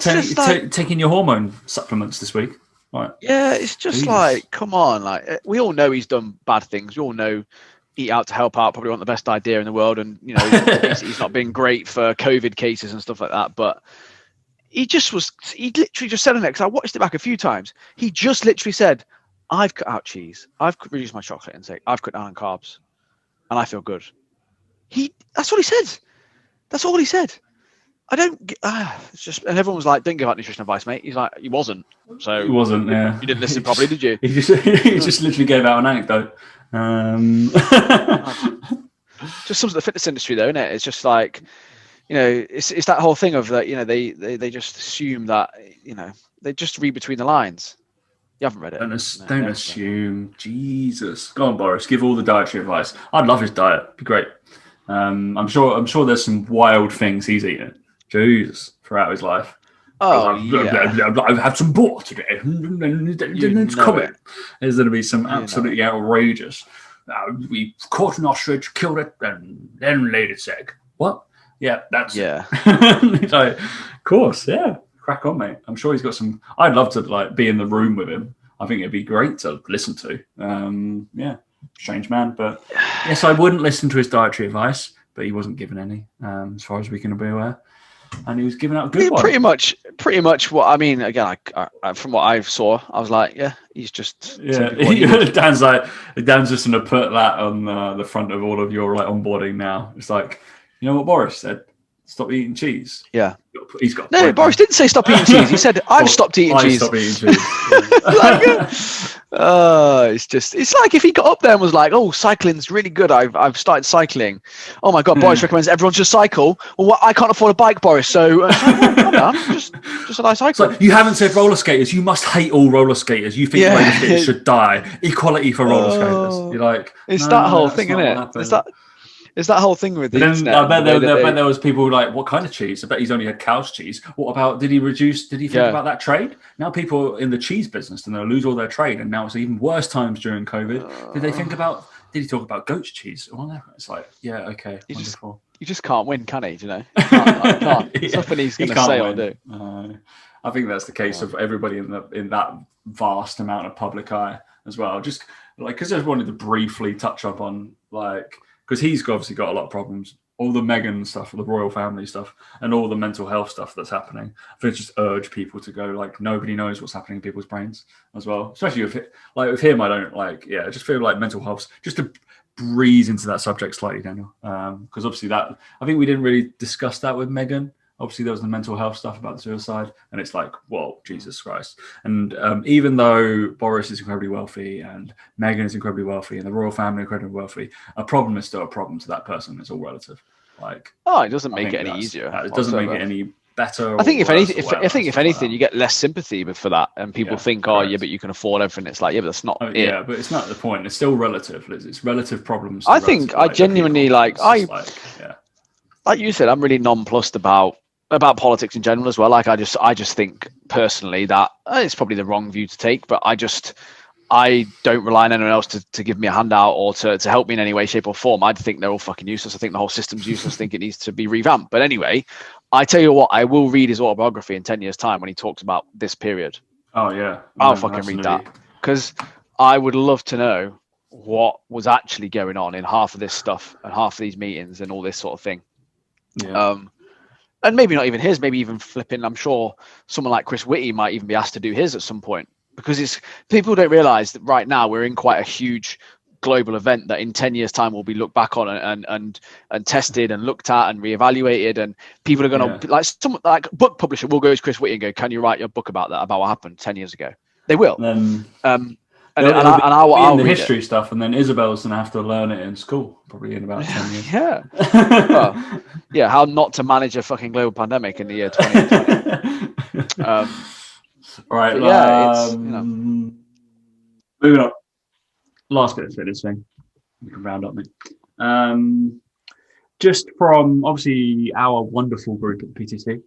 taking your hormone supplements this week? Right. Yeah, it's just like, come on, like we all know he's done bad things. We all know Eat Out to Help Out probably wasn't the best idea in the world, and you know he's not been great for COVID cases and stuff like that. But he literally just said on it, because I watched it back a few times. He just literally said, I've cut out cheese, I've reduced my chocolate intake, I've cut down on carbs, and I feel good. That's what he said. That's all he said. I don't. It's just, and everyone was like, "Don't give out nutrition advice, mate." He's like, "He wasn't." So he wasn't. Yeah. You didn't listen properly, did you? He just literally gave out an anecdote. Just some of the fitness industry, though, isn't it? It's just like, you know, it's that whole thing of that. You know, they just assume that, you know, they just read between the lines. You haven't read it. Don't assume. Jesus, go on, Boris. Give all the dietary advice. I'd love his diet. It'd be great. I'm sure there's some wild things he's eating. Jesus, throughout his life. Oh, yeah. I've had some boar today. It's coming. There's going to be some absolutely outrageous. We caught an ostrich, killed it, and then laid its egg. What? Yeah, that's yeah. Like, of course, yeah. Crack on, mate. I'm sure he's got some. I'd love to like be in the room with him. I think it'd be great to listen to. Yeah, strange man, but yes, I wouldn't listen to his dietary advice, but he wasn't given any, as far as we can be aware. And he was giving out a good one. Pretty much what I mean. Again, I from what I saw, I was like, yeah, he's just. Yeah, Dan's just going to put that on the front of all of your like onboarding now. It's like, you know what Boris said? Stop eating cheese. Yeah. He's got. No, Boris didn't say stop eating cheese. He said I've stopped eating cheese. Stop eating cheese. It's like if he got up there and was like, "Oh, cycling's really good. I've started cycling. Oh my god, Boris recommends everyone should cycle. Well, I can't afford a bike, Boris. So calm down. Just a nice cycle." Like, you haven't said roller skaters. You must hate all roller skaters. You think roller skaters should die. Equality for roller skaters. You're like, it's that whole thing, isn't it? It's that whole thing with the internet. I bet there was people like, what kind of cheese? I bet he's only had cow's cheese. What about, did he think about that trade? Now people in the cheese business, and they'll lose all their trade, and now it's even worse times during COVID. Did he talk about goat's cheese? Well, it's like, yeah, okay, wonderful. You just can't win, can he? You know? You can't. It's nothing he's going to say or do. I think that's the case of everybody in that vast amount of public eye as well. Just like, because I just wanted to briefly touch up on, like, because he's obviously got a lot of problems, all the Meghan stuff, the royal family stuff, and all the mental health stuff that's happening. I think just urge people to go, like, nobody knows what's happening in people's brains as well. Especially with him, I don't I just feel like mental health, just to breeze into that subject slightly, Daniel, because obviously that, I think we didn't really discuss that with Meghan. Obviously, there was the mental health stuff about the suicide, and it's like, whoa, Jesus Christ. And even though Boris is incredibly wealthy and Meghan is incredibly wealthy and the royal family is incredibly wealthy, a problem is still a problem to that person. It's all relative. Like, it doesn't make it any easier. It doesn't make it any better. I think if anything, if anything, like you get less sympathy for that, and people think, correct. but you can afford everything. It's like, but that's not it. Yeah, but it's not the point. It's still relative. It's relative problems. I think I genuinely like you said, I'm really nonplussed about politics in general as well. Like, I just think personally that it's probably the wrong view to take, but I don't rely on anyone else to give me a handout or to help me in any way, shape or form. I think they're all fucking useless. I think the whole system's useless. I think it needs to be revamped. But anyway, I tell you what, I will read his autobiography in 10 years' time when he talks about this period. Oh, yeah. I'll fucking read that, because I would love to know what was actually going on in half of this stuff and half of these meetings and all this sort of thing. Yeah. And maybe not even his, maybe even flipping. I'm sure someone like Chris Whitty might even be asked to do his at some point, because people don't realize that right now we're in quite a huge global event that in 10 years' time will be looked back on and tested and looked at and reevaluated, and people are going to like book publisher will go to Chris Whitty and go, "Can you write your book about that, about what happened 10 years ago?" They will. I'll the history stuff, and then Isabel's gonna have to learn it in school, probably in about 10 years. Yeah. How not to manage a fucking global pandemic in the year 2020. All right. It's moving on. Last bit of this thing. We can round up, mate. Just from obviously our wonderful group at PTC.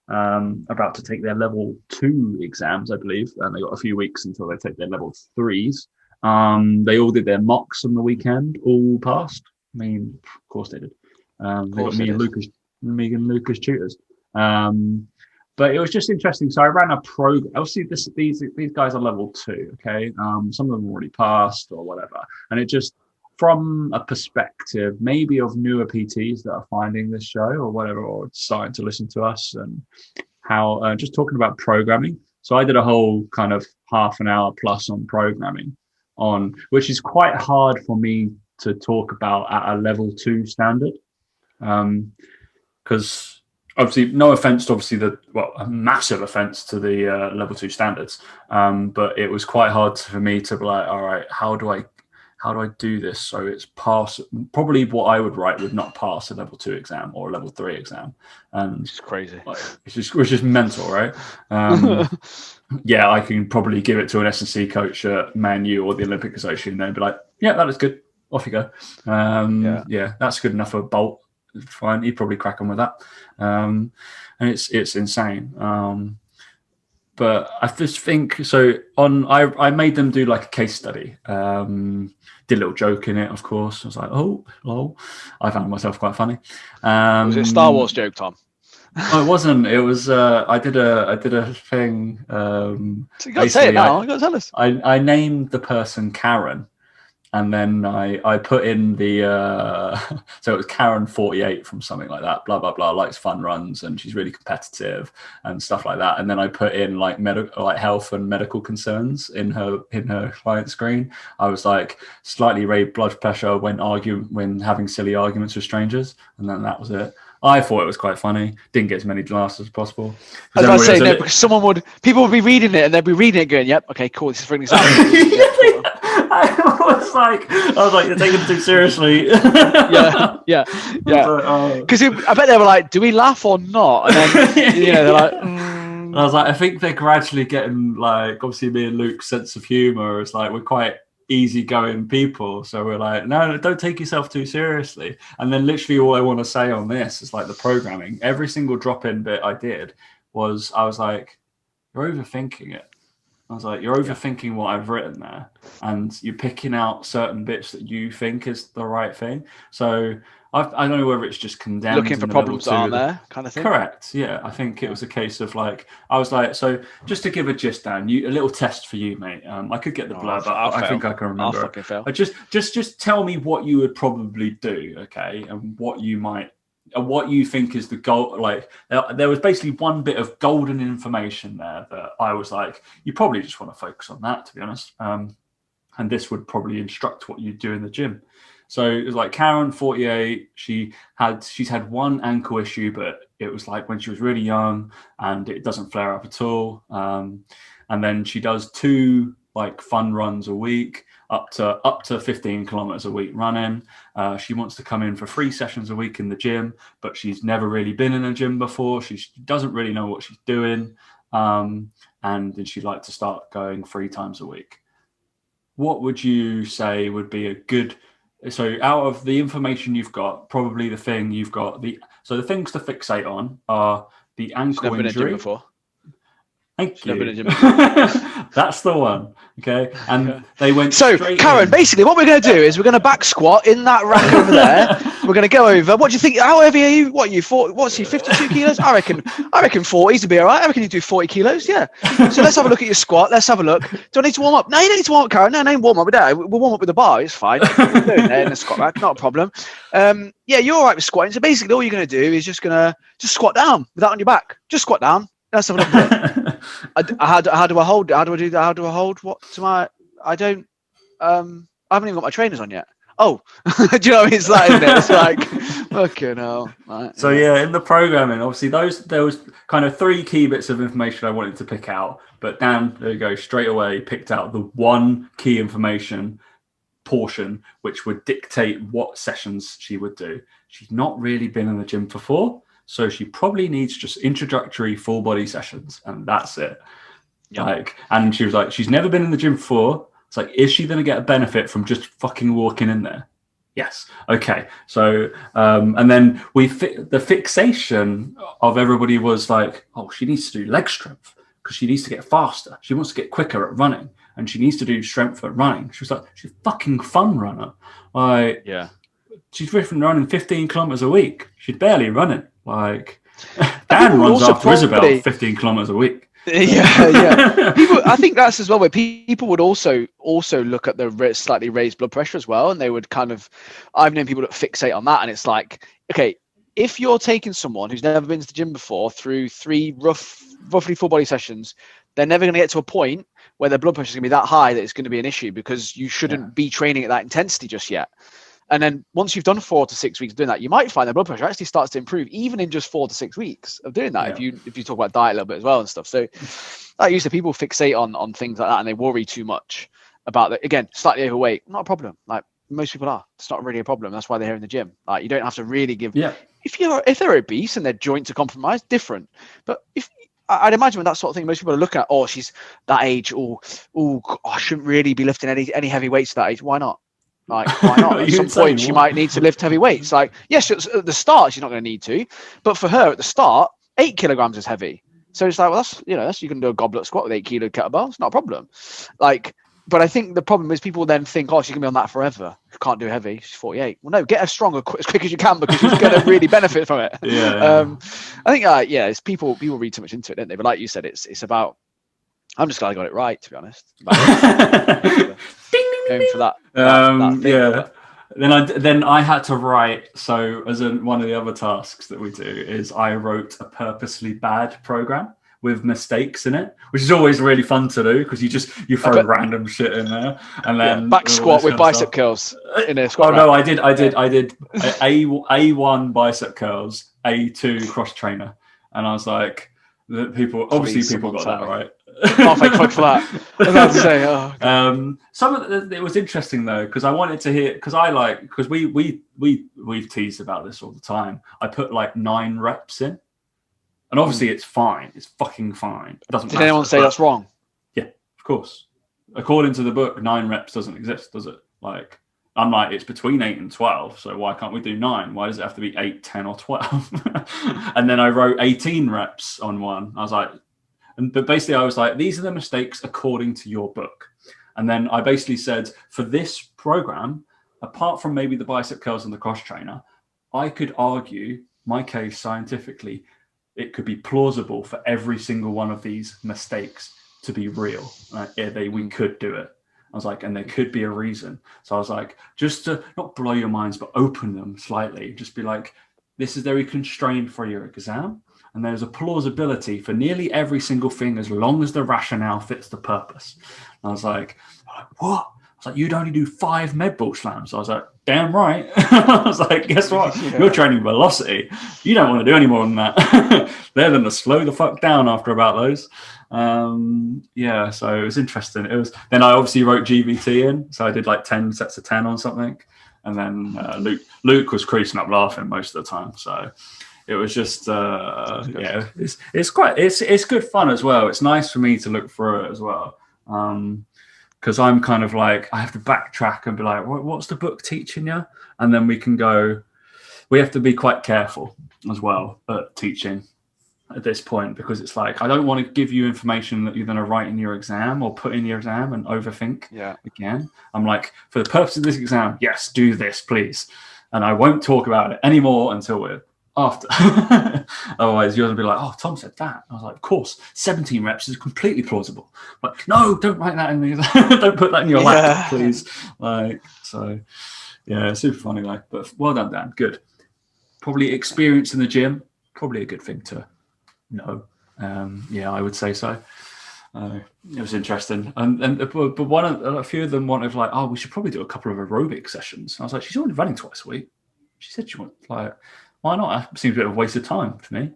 About to take their level 2 exams, I believe, and they got a few weeks until they take their level 3s. They all did their mocks on the weekend, all passed. I mean, of course they did. They got me and Lucas tutors. But it was just interesting. So I ran a program. Obviously, these guys are level 2. Okay, some of them already passed or whatever, and it just, from a perspective maybe of newer PTs that are finding this show or whatever, or starting to listen to us, and how just talking about programming. So I did a whole kind of half an hour plus on programming, which is quite hard for me to talk about at a level 2 standard, because obviously, no offense to a massive offense to the level 2 standards, but it was quite hard for me to be like, all right, how do I do this so it's pass? Probably what I would write would not pass a level 2 exam or a level 3 exam, and it's crazy. Which is mental, right? Yeah, I can probably give it to an S&C coach at Man U or the Olympic Association, and they'd be like, "Yeah, that is good. Off you go." Yeah, that's good enough for Bolt. Fine, he'd probably crack on with that, and it's insane. But I just think so. I made them do like a case study. Did a little joke in it, of course. I was like, "Oh, lol." I found myself quite funny. Was it a Star Wars joke, Tom? No, it wasn't. It was. I did a thing. So you got to say it now. You got to tell us. I named the person Karen. And then I put in the so it was Karen 48 from something like that, blah blah blah, likes fun runs and she's really competitive and stuff like that. And then I put in like health and medical concerns in her client screen. I was like, slightly raised blood pressure when having silly arguments with strangers, and then that was it. I thought it was quite funny. Didn't get as many laughs as possible. I was about to say no, because people would be reading it and they'd be reading it going, "Yep, okay, cool. This is for an example." I was like, you're taking it too seriously. yeah. Because I bet they were like, "Do we laugh or not?" And then they're like, I was like, I think they're gradually getting, like, obviously me and Luke's sense of humor is like, we're quite easygoing people, so we're like, no, don't take yourself too seriously. And then literally all I want to say on this is like the programming. Every single drop-in bit I did was, I was like, you're overthinking it. I was like, you're overthinking what I've written there, and you're picking out certain bits that you think is the right thing. So I don't know whether it's just condemned. Looking for problems that aren't there, kind of thing. Correct. Yeah, I think it was a case of like, I was like, so just to give a gist, Dan, a little test for you, mate. I could get the blurb up. I think I can remember. I'll fucking fail. Just tell me what you would probably do, okay, and what you think is the goal. Like, there was basically one bit of golden information there that I was like, you probably just want to focus on that, to be honest. And this would probably instruct what you do in the gym. So it was like Karen, 48. She's had one ankle issue, but it was like when she was really young, and it doesn't flare up at all. And then she does 2 like fun runs a week, up to 15 kilometers a week running. She wants to come in for 3 sessions a week in the gym, but she's never really been in a gym before. She doesn't really know what she's doing, and then she'd like to start going 3 times a week. What would you say would be a good? So out of the information you've got, probably the thing you've got, the things to fixate on are the ankle injury. Never been in a gym before. Thank you. That's the one. Okay. And they went Karen, basically what we're going to do is we're going to back squat in that rack over there. We're going to go over. What do you think? How heavy are you? What are you? 40, what's he? 52 kilos? I reckon 40s would be all right. I reckon you do 40 kilos. Yeah. So let's have a look at your squat. Let's have a look. Do I need to warm up? No, you don't need to warm up, Karen. No, warm up with that. We'll warm up with the bar. It's fine. We're doing there in the squat rack. Not a problem. Yeah, you're all right with squatting. So basically all you're going to do is just squat down with that on your back. Just squat down. Let's have a look at it. How do I hold? How do I do that? How do I hold? What to my? I don't. I haven't even got my trainers on yet. Oh, do you know what I mean? It's like, isn't it? It's like, fucking hell. Right, so yeah, in the programming, obviously there was kind of 3 key bits of information I wanted to pick out, but Dan, there you go, straight away picked out the one key information portion which would dictate what sessions she would do. She's not really been in the gym before. So she probably needs just introductory full body sessions, and that's it. Yep. And she was like, she's never been in the gym before. It's like, is she going to get a benefit from just fucking walking in there? Yes. Okay. So, and then the fixation of everybody was like, oh, she needs to do leg strength because she needs to get faster. She wants to get quicker at running, and she needs to do strength at running. She was like, she's a fucking fun runner. Like, yeah. She's running 15 kilometers a week. She's barely running. Like, Dan runs after Isabel 15 kilometers a week. Yeah. I think that's as well where people would also look at the slightly raised blood pressure as well, and they would I've known people that fixate on that, and it's like, okay, if you're taking someone who's never been to the gym before through 3 roughly full body sessions, they're never going to get to a point where their blood pressure is going to be that high that it's going to be an issue, because you shouldn't be training at that intensity just yet. And then once you've done 4 to 6 weeks of doing that, you might find their blood pressure actually starts to improve even in just 4 to 6 weeks of doing that. Yeah. If you talk about diet a little bit as well and stuff. So like you said, people fixate on things like that, and they worry too much about that. Again, slightly overweight, not a problem. Like most people are. It's not really a problem. That's why they're here in the gym. Like, you don't have to really give. Yeah. If they're obese and their joints are compromised, different. But I'd imagine with that sort of thing, most people are looking at, oh, she's that age. I shouldn't really be lifting any heavy weights at that age. Why not? Like, why not? At some point, she might need to lift heavy weights. Like, yes, at the start, she's not going to need to. But for her, at the start, 8 kilograms is heavy. So it's like, well, that's you can do a goblet squat with 8 kilo kettlebells. Not a problem. Like, but I think the problem is people then think, oh, she's going to be on that forever. Can't do heavy. She's 48. Well, no, get her strong as quick as you can, because she's going to really benefit from it. Yeah. I think, it's people read too much into it, don't they? But like you said, it's about, I'm just glad I got it right, to be honest. Going for that. Then I had to write. So as one of the other tasks that we do is I wrote a purposely bad program with mistakes in it, which is always really fun to do because you throw random shit in there, and then back squat with bicep curls in a squat. Oh no, I did A1 bicep curls, A2 cross trainer, and I was like, people got that right. Oh, thank God for that. I was about to say, some of it was interesting though, because I wanted to hear, because we've teased about this all the time. I put like 9 reps in, and obviously it's fine. It's fucking fine. It doesn't. Did anyone say that's wrong? Yeah, of course. According to the book, 9 reps doesn't exist, does it? Like, I'm like, it's between 8 and 12, so why can't we do 9? Why does it have to be 8, 10, or 12? And then I wrote 18 reps on one. I was like, But basically I was like, these are the mistakes according to your book. And then I basically said, for this program, apart from maybe the bicep curls and the cross trainer, I could argue my case scientifically. It could be plausible for every single one of these mistakes to be real. We could do it. I was like, and there could be a reason. So I was like, just to not blow your minds, but open them slightly. Just be like, this is very constrained for your exam. And there's a plausibility for nearly every single thing as long as the rationale fits the purpose. And I was like, what? I was like, you'd only do 5 med ball slams. I was like, damn right. I was like, guess what? You're training velocity. You don't want to do any more than that. They're going to slow the fuck down after about those. So it was interesting. Then I obviously wrote GVT in. So I did like 10 sets of 10 on something. And then Luke was creasing up laughing most of the time. So it was just, it's good fun as well. It's nice for me to look through it as well. Because I'm kind of like, I have to backtrack and be like, what's the book teaching you? And then we have to be quite careful as well at teaching at this point, because it's like, I don't want to give you information that you're going to write in your exam or put in your exam and overthink again. I'm like, for the purpose of this exam, yes, do this, please. And I won't talk about it anymore until we're after. Otherwise you're gonna be like, oh, Tom said that. I was like, of course, 17 reps is completely plausible. Like, no, don't write that in the don't put that in your laptop, please. Like, so yeah, super funny. Like, but well done, Dan. Good. Probably experience in the gym, probably a good thing to know. I would say so. It was interesting, but a few of them wanted like, oh, we should probably do a couple of aerobic sessions. I was like, she's already running twice a week. She said she wanted, like, why not? It seems a bit of a waste of time for me.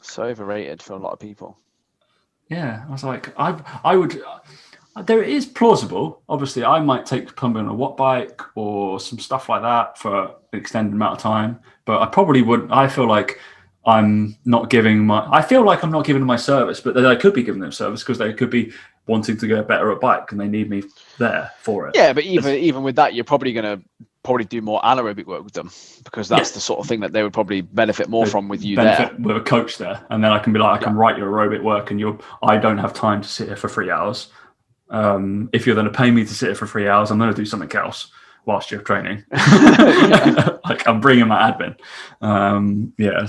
So overrated for a lot of people. Yeah, I was like, I would. There is plausible. Obviously, I might take plumbing on a watt bike or some stuff like that for an extended amount of time. But I probably wouldn't. I feel like I'm not giving my service, but I could be giving them service because they could be wanting to get better at bike and they need me there for it. Yeah, but even with that, you're probably going to do more anaerobic work with them, because that's the sort of thing that they would probably benefit more from with you there. With a coach there, and then I can be like, I can write your aerobic work, and I don't have time to sit here for 3 hours. If you're going to pay me to sit here for 3 hours, I'm going to do something else whilst you're training. Like, I'm bringing my admin.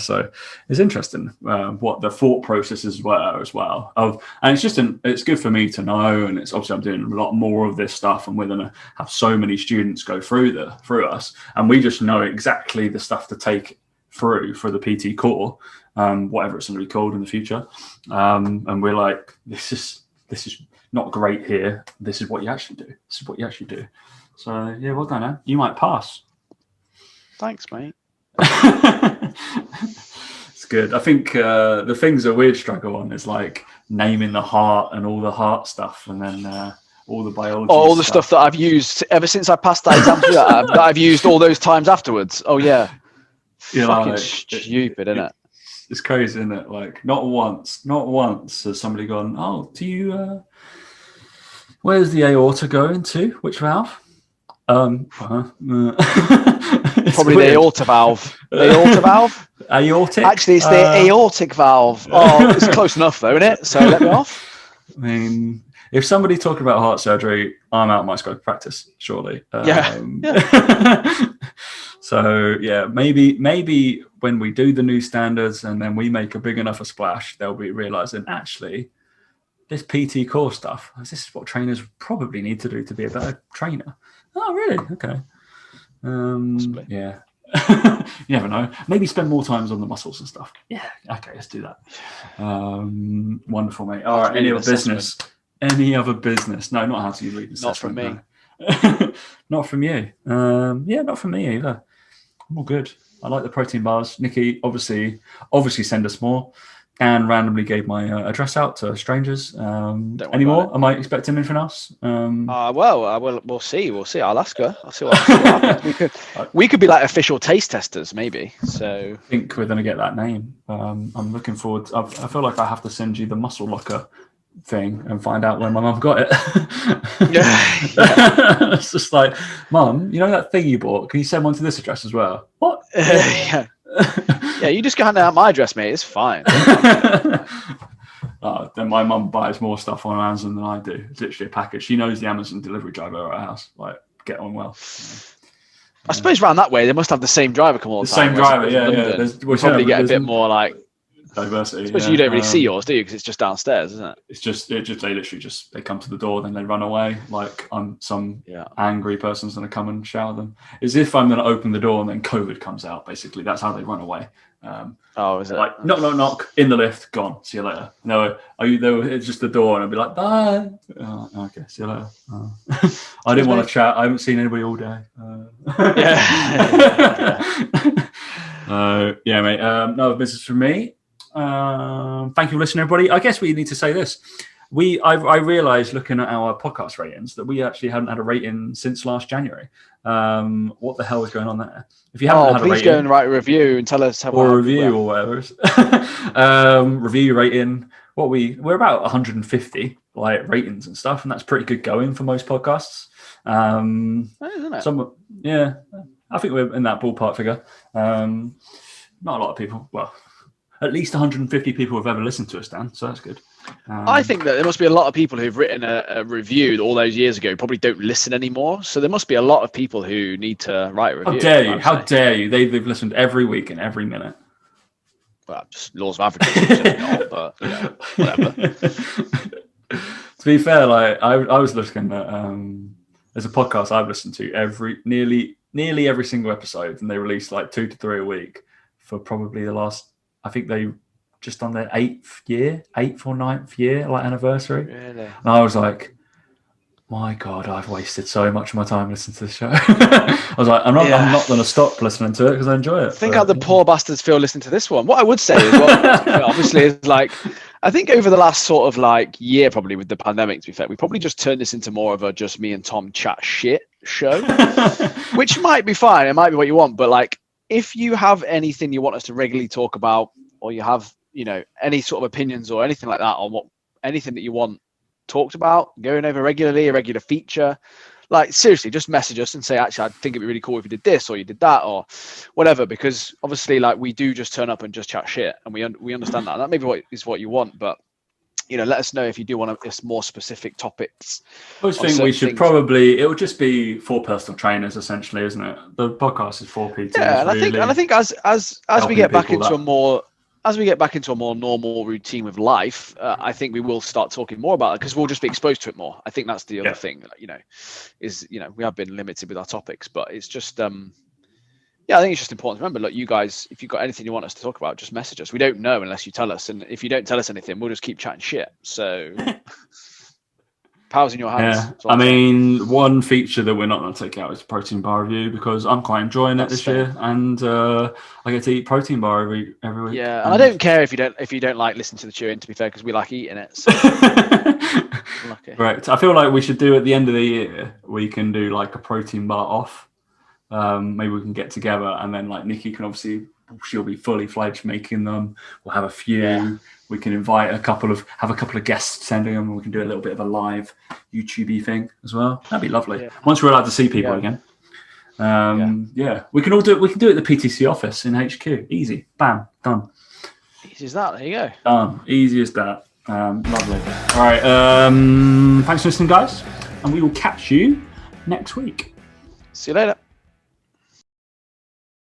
So it's interesting what the thought processes were as well. And it's good for me to know. And it's obviously I'm doing a lot more of this stuff, and we're going to have so many students go through us, and we just know exactly the stuff to take through for the PT core, whatever it's going to be called in the future. And we're like, this is not great here. This is what you actually do. So yeah, well done, man. You might pass. Thanks, mate. It's good. I think the things that we'd struggle on is like naming the heart and all the heart stuff, and then all the biology. All the stuff that I've used ever since I passed that exam that I've used all those times afterwards. Oh yeah, fucking stupid, isn't it? It's crazy, isn't it? Like, not once has somebody gone, oh, do you? Where's the aorta going to? Which valve? Probably the aorta valve. The aorta valve? Aortic? Actually, it's the aortic valve. Oh, it's close enough though, isn't it? So let me off. I mean, if somebody talking about heart surgery, I'm out my scope of practice, surely. So yeah, maybe when we do the new standards and then we make a big enough a splash, they'll be realizing, actually, this PT core stuff, this is what trainers probably need to do to be a better trainer. Oh, really? Okay. Yeah. You never know. Maybe spend more time on the muscles and stuff. Yeah. Okay, let's do that. Wonderful, mate. All right. Any other business? Any other business? No, not how to read the assessment. Not from me. No. Not from you. Not from me either. I'm all good. I like the protein bars. Nikki, obviously send us more. And randomly gave my address out to strangers. Any more? Am I expecting anything else? We'll see. I'll ask her. I'll see what happens. We could be like official taste testers, maybe. So I think we're going to get that name. I'm looking forward. I feel like I have to send you the muscle locker thing and find out when my mum got it. It's just like, Mum, you know that thing you bought? Can you send one to this address as well? What? Yeah, you just go hand out my address, mate. It's fine. Then my mum buys more stuff on Amazon than I do. It's literally a package. She knows the Amazon delivery driver at our house. Like, get on well. I suppose around that way, they must have the same driver come all the time. Same driver, yeah. We'll probably get a bit more like diversity. I suppose you don't really see yours, do you? Because it's just downstairs, isn't it? It's just they literally they come to the door, then they run away. Like I'm some angry person's going to come and shower them. As if I'm going to open the door and then COVID comes out. Basically, that's how they run away. Is it? Like knock in the lift, gone. See you later. No, are you there? It's just the door, and I'd be like, bye. Okay, see you later. I didn't want to chat. I haven't seen anybody all day. Yeah, mate. No business from me. Thank you for listening, everybody. I guess we need to say this. I realised looking at our podcast ratings that we actually hadn't had a rating since last January. What the hell is going on there? If you haven't had a rating, please go and write a review and tell us how or a review or whatever. Review rating. We're about 150 like ratings and stuff, and that's pretty good going for most podcasts. Isn't it? I think we're in that ballpark figure. Not a lot of people. Well, at least 150 people have ever listened to us, Dan. So that's good. I think that there must be a lot of people who've written a review all those years ago probably don't listen anymore. So there must be a lot of people who need to write a review. How dare you? How dare you? They've listened every week and every minute. Well, just laws of averages, not, but whatever. To be fair, like I was looking at there's a podcast I've listened to nearly every single episode, and they release like 2 to 3 a week for probably the last. I think they just on their 8th or 9th year, like anniversary. Really? And I was like, my God, I've wasted so much of my time listening to this show. I was like, I'm not going to stop listening to it because I enjoy it. Think how the poor bastards feel listening to this one. What I would say is, obviously, is like, I think over the last sort of like year, probably with the pandemic, to be fair, we probably just turned this into more of a just me and Tom chat shit show, which might be fine. It might be what you want, but like, if you have anything you want us to regularly talk about, or you have, any sort of opinions or anything like that on anything that you want talked about, going over regularly, a regular feature, like seriously, just message us and say, actually, I think it'd be really cool if you did this or you did that or whatever, because obviously, like, we do just turn up and just chat shit, and we understand that. And that maybe what you want, but let us know if you do want more specific topics. I was thinking we should probably, it would just be for personal trainers, essentially, isn't it? The podcast is for PTs. Yeah, and I think as we get back into a more normal routine with life, I think we will start talking more about it because we'll just be exposed to it more. I think that's the other thing, we have been limited with our topics, but it's just, I think it's just important to remember, look, you guys, if you've got anything you want us to talk about, just message us. We don't know unless you tell us. And if you don't tell us anything, we'll just keep chatting shit. So power's in your hands. Yeah. I mean, one feature that we're not going to take out is the protein bar review because I'm quite enjoying it this year, and I get to eat protein bar every week. Yeah, and I don't care if you don't like listening to the chewing, to be fair, because we like eating it. So. Lucky. Right. I feel like we should do at the end of the year, we can do like a protein bar off. Maybe we can get together, and then like Nikki can she'll be fully fledged making them. We'll have a few. Yeah. We can invite a couple of guests sending them, and we can do a little bit of a live YouTube thing as well. That'd be lovely. Yeah. Once we're allowed to see people again. We can all do it. We can do it at the PTC office in HQ. Easy. Bam. Done. Easy as that. There you go. Done. Easy as that. Lovely. All right. Thanks for listening, guys, and we will catch you next week. See you later.